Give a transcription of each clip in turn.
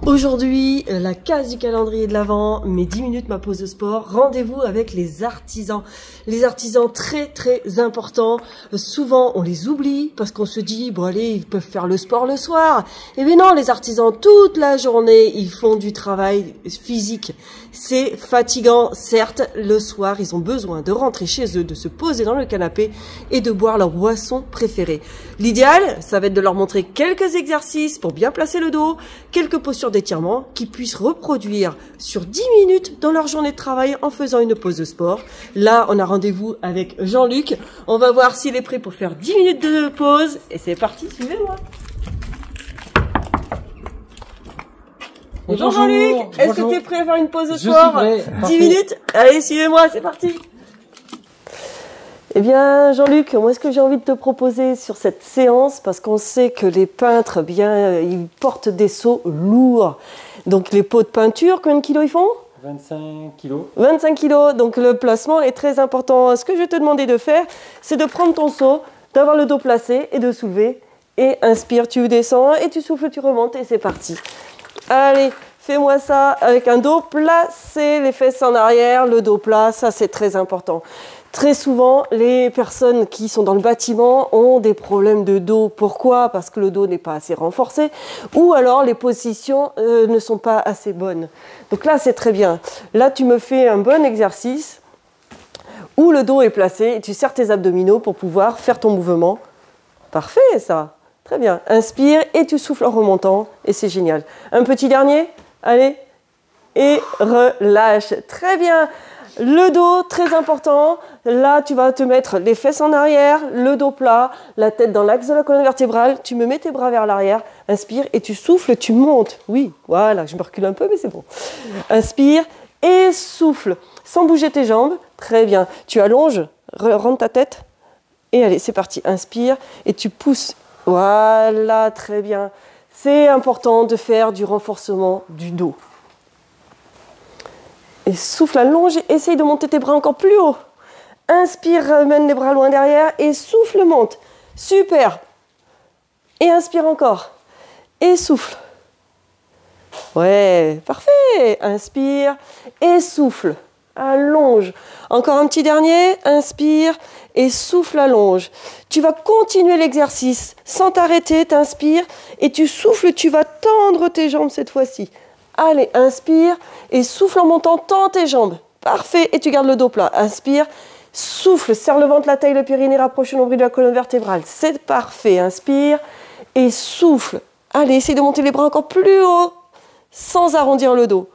Aujourd'hui, la case du calendrier de l'Avent, mes 10 minutes, ma pause de sport, rendez-vous avec les artisans. Les artisans très importants, souvent on les oublie parce qu'on se dit, bon allez, ils peuvent faire le sport le soir. Eh bien non, les artisans, toute la journée, ils font du travail physique. C'est fatigant, certes, le soir, ils ont besoin de rentrer chez eux, de se poser dans le canapé et de boire leur boisson préférée. L'idéal, ça va être de leur montrer quelques exercices pour bien placer le dos, quelques postures d'étirement qui puissent reproduire sur 10 minutes dans leur journée de travail en faisant une pause de sport. Là, on a rendez-vous avec Jean-Luc. On va voir s'il est prêt pour faire 10 minutes de pause. Et c'est parti, suivez-moi. Bonjour Jean-Luc, est-ce que tu es prêt à faire une pause de sport? 10 minutes? Allez, suivez-moi, c'est parti. Eh bien, Jean-Luc, moi, ce que j'ai envie de te proposer sur cette séance, parce qu'on sait que les peintres, bien, ils portent des seaux lourds. Donc, les pots de peinture, combien de kilos ils font? 25 kilos. 25 kilos, donc le placement est très important. Ce que je vais te demander de faire, c'est de prendre ton seau, d'avoir le dos placé et de soulever. Et inspire, tu descends et tu souffles, tu remontes et c'est parti. Allez, fais-moi ça avec un dos placé, les fesses en arrière, le dos plat, ça c'est très important. Très souvent, les personnes qui sont dans le bâtiment ont des problèmes de dos. Pourquoi? Parce que le dos n'est pas assez renforcé ou alors les positions ne sont pas assez bonnes. Donc là, c'est très bien. Là, tu me fais un bon exercice où le dos est placé et tu serres tes abdominaux pour pouvoir faire ton mouvement. Parfait, ça. Très bien. Inspire et tu souffles en remontant et c'est génial. Un petit dernier. Allez. Et relâche. Très bien. Le dos, très important. Là, tu vas te mettre les fesses en arrière, le dos plat, la tête dans l'axe de la colonne vertébrale. Tu me mets tes bras vers l'arrière. Inspire et tu souffles, tu montes. Oui, voilà, je me recule un peu, mais c'est bon. Inspire et souffle, sans bouger tes jambes. Très bien. Tu allonges, rentre ta tête. Et allez, c'est parti. Inspire et tu pousses. Voilà, très bien. C'est important de faire du renforcement du dos. Et souffle, allonge, essaye de monter tes bras encore plus haut. Inspire, ramène les bras loin derrière et souffle, monte. Super. Et inspire encore. Et souffle. Ouais, parfait. Inspire et souffle. Allonge. Encore un petit dernier. Inspire et souffle, allonge. Tu vas continuer l'exercice sans t'arrêter. T'inspires et tu souffles. Tu vas tendre tes jambes cette fois-ci. Allez, inspire et souffle en montant, tends tes jambes. Parfait, et tu gardes le dos plat. Inspire, souffle, serre le ventre, la taille, le périnée, rapproche le nombril de la colonne vertébrale. C'est parfait, inspire et souffle. Allez, essaye de monter les bras encore plus haut, sans arrondir le dos.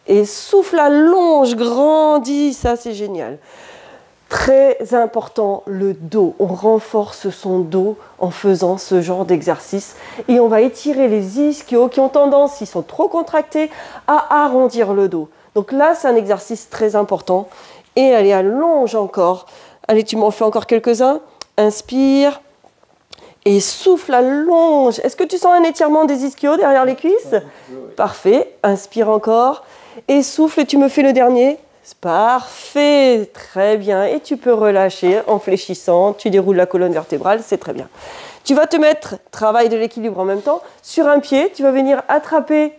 Et souffle, allonge, grandis, ça c'est génial. Très important, le dos. On renforce son dos en faisant ce genre d'exercice. Et on va étirer les ischios qui ont tendance, s'ils sont trop contractés, à arrondir le dos. Donc là, c'est un exercice très important. Et allez, allonge encore. Allez, tu m'en fais encore quelques-uns. Inspire. Et souffle, allonge. Est-ce que tu sens un étirement des ischios derrière les cuisses? Parfait. Inspire encore. Et souffle, et tu me fais le dernier. Parfait, très bien. Et tu peux relâcher en fléchissant. Tu déroules la colonne vertébrale, c'est très bien. Tu vas te mettre, travail de l'équilibre en même temps, sur un pied. Tu vas venir attraper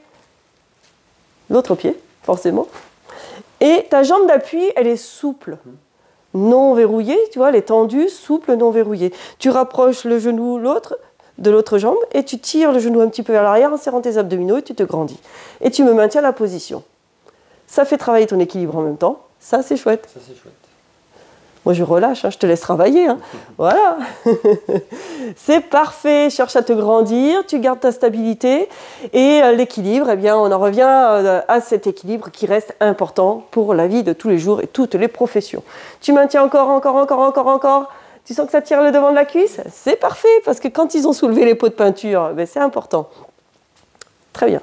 l'autre pied, forcément. Et ta jambe d'appui, elle est souple, non verrouillée. Tu vois, elle est tendue, souple, non verrouillée. Tu rapproches le genou de l'autre jambe et tu tires le genou un petit peu vers l'arrière en serrant tes abdominaux et tu te grandis. Et tu me maintiens la position. Ça fait travailler ton équilibre en même temps. Ça, c'est chouette. Ça, c'est chouette. Moi, je relâche, hein, je te laisse travailler. Hein. Voilà. C'est parfait. Cherche à te grandir, tu gardes ta stabilité. Et l'équilibre, eh bien, on en revient à cet équilibre qui reste important pour la vie de tous les jours et toutes les professions. Tu maintiens encore. Tu sens que ça tire le devant de la cuisse? C'est parfait, parce que quand ils ont soulevé les pots de peinture, ben, c'est important. Très bien.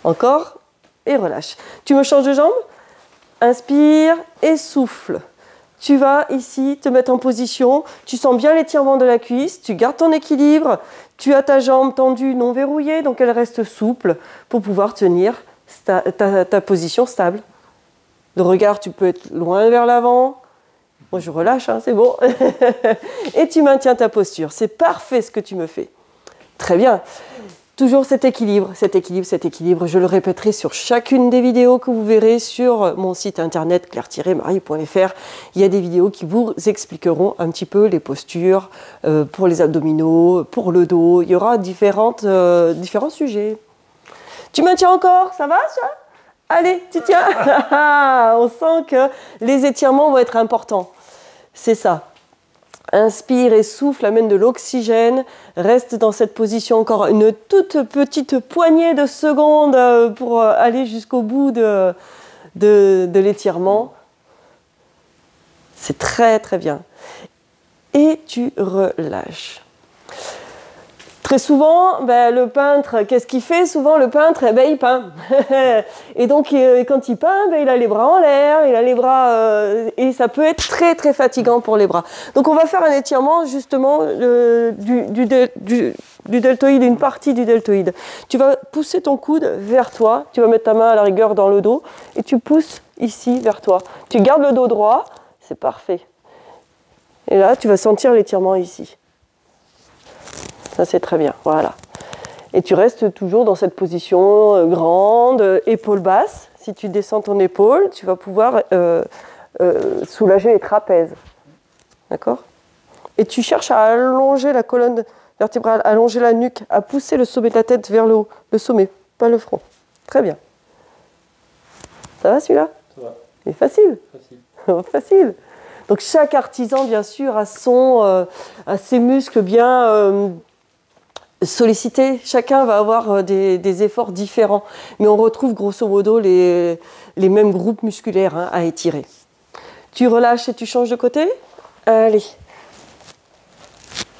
Encore. Et relâche. Tu me changes de jambe? Inspire et souffle. Tu vas ici te mettre en position. Tu sens bien l'étirement de la cuisse. Tu gardes ton équilibre. Tu as ta jambe tendue, non verrouillée, donc elle reste souple pour pouvoir tenir ta position stable. Le regard, tu peux être loin vers l'avant. Moi, je relâche, hein, c'est bon. Et tu maintiens ta posture. C'est parfait ce que tu me fais. Très bien. Toujours cet équilibre, cet équilibre, cet équilibre. Je le répéterai sur chacune des vidéos que vous verrez sur mon site internet claire-marie.fr. Il y a des vidéos qui vous expliqueront un petit peu les postures pour les abdominaux, pour le dos. Il y aura différents sujets. Tu maintiens encore? Ça va, ça? Allez, tu tiens. On sent que les étirements vont être importants. C'est ça. Inspire et souffle, amène de l'oxygène. Reste dans cette position encore une toute petite poignée de secondes pour aller jusqu'au bout de l'étirement. C'est très très bien. Et tu relâches. Très souvent, le peintre, qu'est-ce qu'il fait? Souvent, le peintre, il peint. Et donc, quand il peint, il a les bras en l'air, il a les bras... et ça peut être très, très fatigant pour les bras. Donc, on va faire un étirement, justement, du deltoïde, une partie du deltoïde. Tu vas pousser ton coude vers toi, tu vas mettre ta main à la rigueur dans le dos, et tu pousses ici vers toi. Tu gardes le dos droit, c'est parfait. Et là, tu vas sentir l'étirement ici. Ça, c'est très bien, voilà. Et tu restes toujours dans cette position grande, épaule basse. Si tu descends ton épaule, tu vas pouvoir soulager les trapèzes. D'accord? Et tu cherches à allonger la colonne vertébrale, à allonger la nuque, à pousser le sommet de la tête vers le haut. Le sommet, pas le front. Très bien. Ça va celui-là? Ça va. C'est facile. Facile. Facile. Donc chaque artisan, bien sûr, a ses muscles bien... sollicités, chacun va avoir des efforts différents, mais on retrouve grosso modo les mêmes groupes musculaires à étirer. Tu relâches et tu changes de côté. Allez.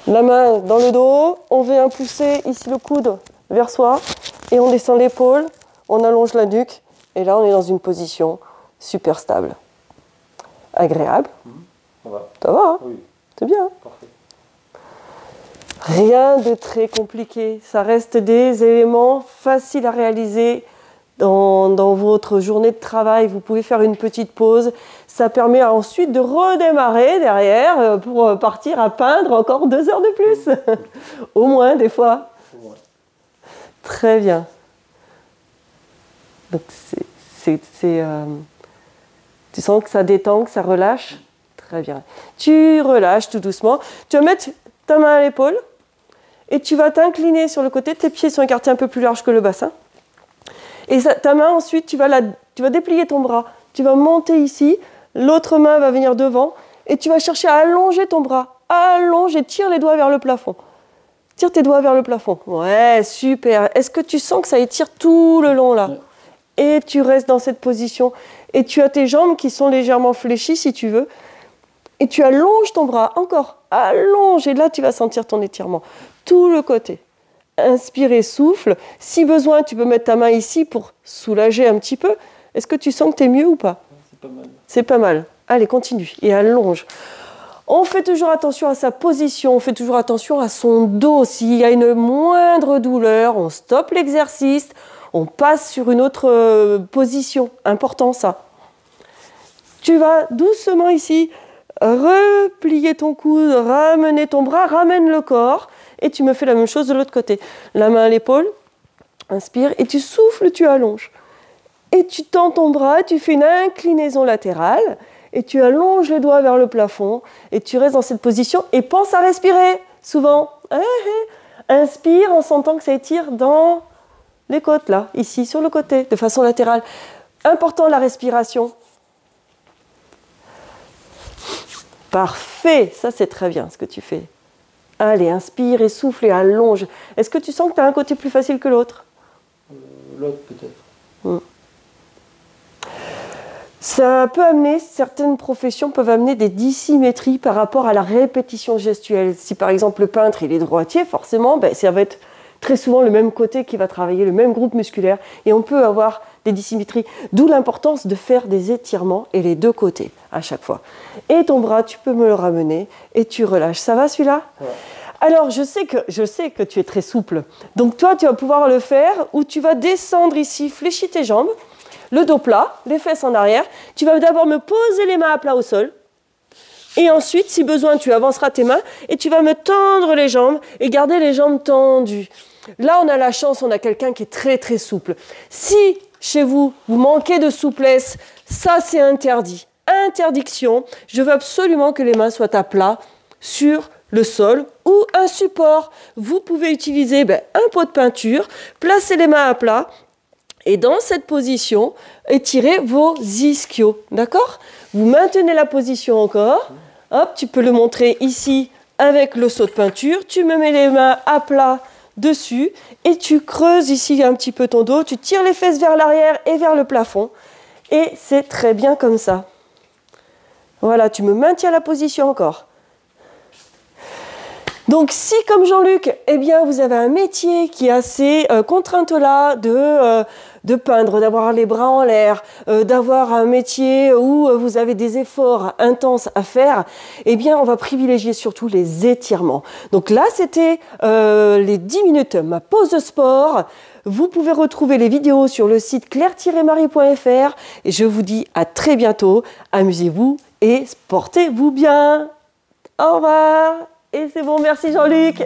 La main dans le dos, on vient pousser ici le coude vers soi et on descend l'épaule, on allonge la nuque et là on est dans une position super stable. Agréable. Ça va. Ça va, hein? Oui. C'est bien. Parfait. Rien de très compliqué, ça reste des éléments faciles à réaliser dans votre journée de travail. Vous pouvez faire une petite pause, ça permet ensuite de redémarrer derrière pour partir à peindre encore 2 heures de plus, au moins des fois. Ouais. Très bien. Donc tu sens que ça détend, que ça relâche. Très bien. Tu relâches tout doucement, tu vas mettre ta main à l'épaule. Et tu vas t'incliner sur le côté, tes pieds sont écartés un peu plus large que le bassin. Et ta main, ensuite, tu vas déplier ton bras. Tu vas monter ici, l'autre main va venir devant, et tu vas chercher à allonger ton bras. Allonge et tire les doigts vers le plafond. Tire tes doigts vers le plafond. Ouais, super. Est-ce que tu sens que ça étire tout le long là? Et tu restes dans cette position. Et tu as tes jambes qui sont légèrement fléchies si tu veux. Et tu allonges ton bras, encore. Allonge, et là tu vas sentir ton étirement. Tout le côté. Inspire et souffle. Si besoin, tu peux mettre ta main ici pour soulager un petit peu. Est-ce que tu sens que tu es mieux ou pas? C'est pas mal. C'est pas mal. Allez, continue et allonge. On fait toujours attention à sa position, on fait toujours attention à son dos. S'il y a une moindre douleur, on stoppe l'exercice, on passe sur une autre position. Important ça. Tu vas doucement ici replier ton coude, ramener ton bras, ramène le corps. Et tu me fais la même chose de l'autre côté. La main à l'épaule, inspire, et tu souffles, tu allonges. Et tu tends ton bras, tu fais une inclinaison latérale, et tu allonges les doigts vers le plafond, et tu restes dans cette position, et pense à respirer, souvent. Inspire en sentant que ça étire dans les côtes, là, ici, sur le côté, de façon latérale. Important, la respiration. Parfait, ça c'est très bien ce que tu fais. Allez, inspire et souffle et allonge. Est-ce que tu sens que tu as un côté plus facile que l'autre? L'autre peut-être. Ça peut amener, certaines professions peuvent amener des dissymétries par rapport à la répétition gestuelle. Si par exemple le peintre il est droitier, forcément, ça va être très souvent le même côté qui va travailler, le même groupe musculaire. Et on peut avoir des dissymétries. D'où l'importance de faire des étirements et les deux côtés à chaque fois. Et ton bras, tu peux me le ramener et tu relâches. Ça va celui-là? Ouais. Alors, je sais que tu es très souple. Donc toi, tu vas pouvoir le faire où tu vas descendre ici, fléchis tes jambes. le dos plat, les fesses en arrière. Tu vas d'abord me poser les mains à plat au sol. Et ensuite, si besoin, tu avanceras tes mains et tu vas me tendre les jambes et garder les jambes tendues. Là, on a la chance, on a quelqu'un qui est très très souple. Si chez vous, vous manquez de souplesse, ça c'est interdit. Interdiction, je veux absolument que les mains soient à plat sur le sol ou un support. Vous pouvez utiliser un pot de peinture, placer les mains à plat et dans cette position, étirez vos ischios. D'accord? Vous maintenez la position encore. Hop, tu peux le montrer ici avec le seau de peinture. Tu me mets les mains à plat dessus et tu creuses ici un petit peu ton dos. Tu tires les fesses vers l'arrière et vers le plafond. Et c'est très bien comme ça. Voilà, tu me maintiens la position encore. Donc si, comme Jean-Luc, eh bien, vous avez un métier qui est assez contrainte-là de peindre, d'avoir les bras en l'air, d'avoir un métier où vous avez des efforts intenses à faire, eh bien, on va privilégier surtout les étirements. Donc là, c'était les 10 minutes, ma pause de sport. Vous pouvez retrouver les vidéos sur le site claire-marie.fr et je vous dis à très bientôt. Amusez-vous et portez-vous bien. Au revoir. Et c'est bon, merci Jean-Luc.